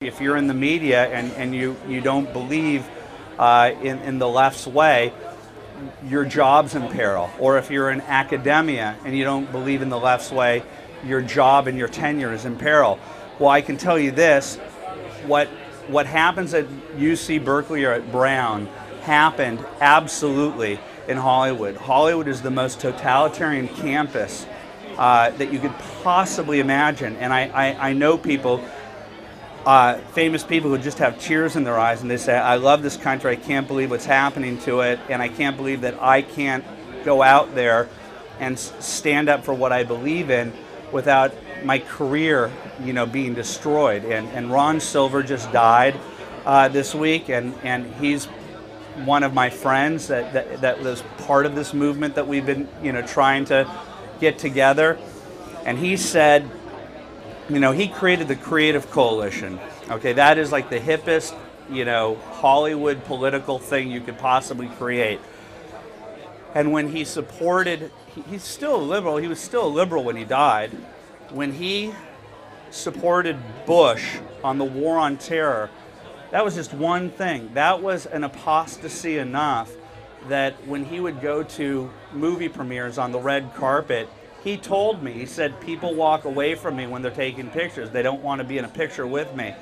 If you're in the media and you don't believe in the left's way, your job's in peril. Or if you're in academia and you don't believe in the left's way, your job and your tenure is in peril. Well, I can tell you this, what happens at UC Berkeley or at Brown happened absolutely in Hollywood. Hollywood is the most totalitarian campus that you could possibly imagine. And I know people, famous people who just have tears in their eyes and they say, I love this country, I can't believe what's happening to it, and I can't believe that I can't go out there and stand up for what I believe in without my career, being destroyed. And Ron Silver just died this week, and he's one of my friends that was part of this movement that we've been, trying to get together. And he said, he created the Creative Coalition. Okay, that is like the hippest, Hollywood political thing you could possibly create. And when he supported, he's still a liberal, he was still a liberal when he died. When he supported Bush on the war on terror, that was just one thing. That was an apostasy enough that when he would go to movie premieres on the red carpet, he told me, he said, people walk away from me when they're taking pictures. They don't want to be in a picture with me.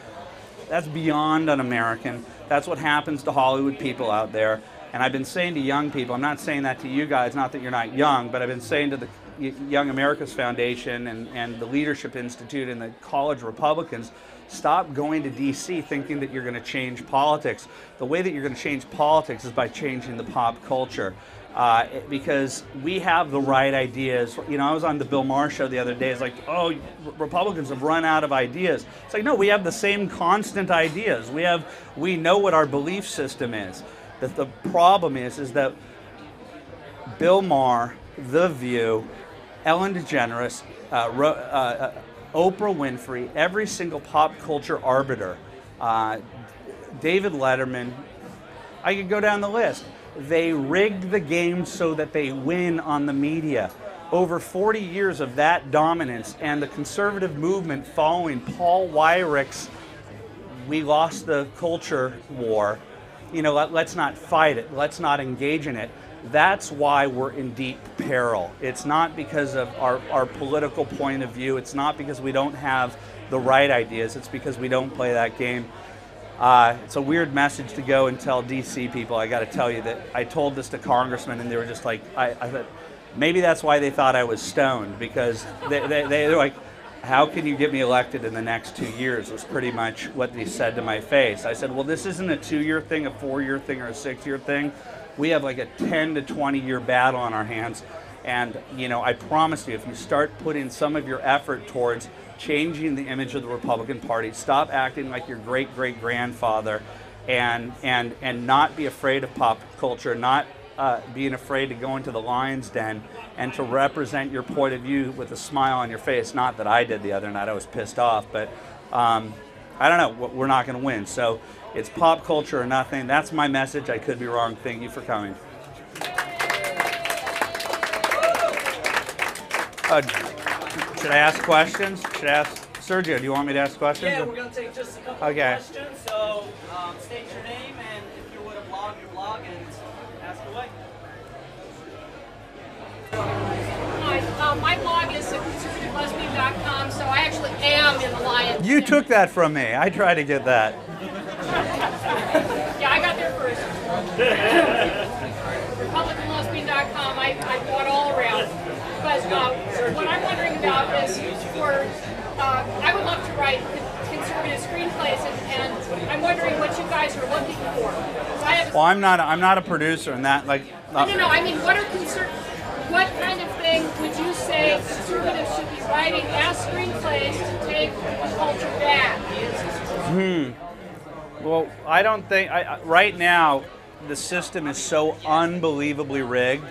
That's beyond un-American. That's what happens to Hollywood people out there. And I've been saying to young people, I'm not saying that to you guys, not that you're not young, but I've been saying to the Young America's Foundation and the Leadership Institute and the college Republicans, stop going to D.C. thinking that you're going to change politics. The way that you're going to change politics is by changing the pop culture. Because we have the right ideas. I was on the Bill Maher show the other day. It's like, oh, Republicans have run out of ideas. It's like, no, we have the same constant ideas. We know what our belief system is. The problem is that Bill Maher, The View, Ellen DeGeneres, Oprah Winfrey, every single pop culture arbiter, David Letterman, I could go down the list. They rigged the game so that they win on the media. Over 40 years of that dominance and the conservative movement following Paul Weyrich's "we lost the culture" war, let's not fight it, let's not engage in it. That's why we're in deep peril. It's not because of our political point of view. It's not because we don't have the right ideas. It's because we don't play that game. It's a weird message to go and tell DC people. I got to tell you that I told this to congressmen and they were just like, I thought, maybe that's why they thought I was stoned, because they're like, how can you get me elected in the next 2 years, was pretty much what they said to my face. I said, well, this isn't a 2-year thing, a 4-year thing, or a 6-year thing. We have like a 10 to 20-year battle on our hands. And, I promise you, if you start putting some of your effort towards changing the image of the Republican Party, stop acting like your great-great-grandfather, and not be afraid of pop culture, not being afraid to go into the lion's den and to represent your point of view with a smile on your face. Not that I did the other night, I was pissed off, but I don't know, we're not going to win. So it's pop culture or nothing. That's my message. I could be wrong. Thank you for coming. Should I ask questions? Should I ask Sergio? Do you want me to ask questions? Yeah, we're going to take just a couple of questions. So state your name and if you would blog your blog and ask away. Hi, my blog is conservativelesbian.com, so I actually am in the Lions. You took that from me. I tried to get that. Yeah, I got there first. RepublicanLesbian.com, I bought all around. But what I'm wondering about is I would love to write conservative screenplays, and I'm wondering what you guys are looking for. Well, I'm not a producer, and that like. No. I mean, what kind of thing would you say conservatives should be writing as screenplays to take the culture back? Well, I don't think right now the system is so unbelievably rigged,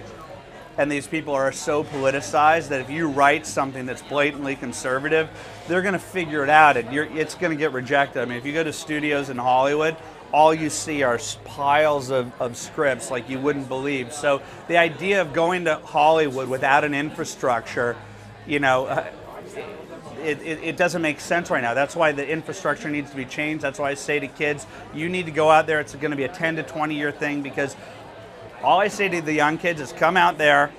and these people are so politicized that if you write something that's blatantly conservative, they're going to figure it out, and it's going to get rejected. I mean, if you go to studios in Hollywood, all you see are piles of scripts like you wouldn't believe. So the idea of going to Hollywood without an infrastructure, it doesn't make sense right now. That's why the infrastructure needs to be changed. That's why I say to kids, you need to go out there. It's going to be a 10 to 20 year thing, because all I say to the young kids is come out there,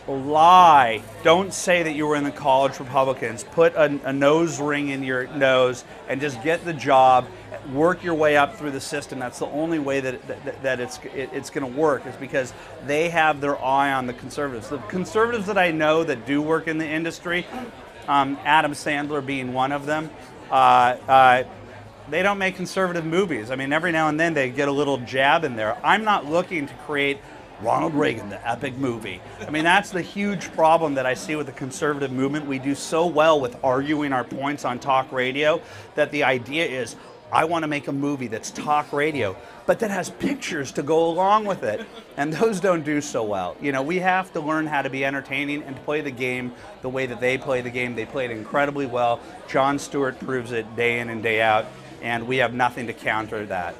lie. Don't say that you were in the college Republicans. Put a nose ring in your nose and just get the job. Work your way up through the system. That's the only way that it's going to work, is because they have their eye on the conservatives. The conservatives that I know that do work in the industry, Adam Sandler being one of them, they don't make conservative movies. I mean, every now and then they get a little jab in there. I'm not looking to create Ronald Reagan, the epic movie. I mean, that's the huge problem that I see with the conservative movement. We do so well with arguing our points on talk radio that the idea is, I want to make a movie that's talk radio, but that has pictures to go along with it. And those don't do so well. You know, we have to learn how to be entertaining and to play the game the way that they play the game. They play it incredibly well. Jon Stewart proves it day in and day out, and we have nothing to counter that.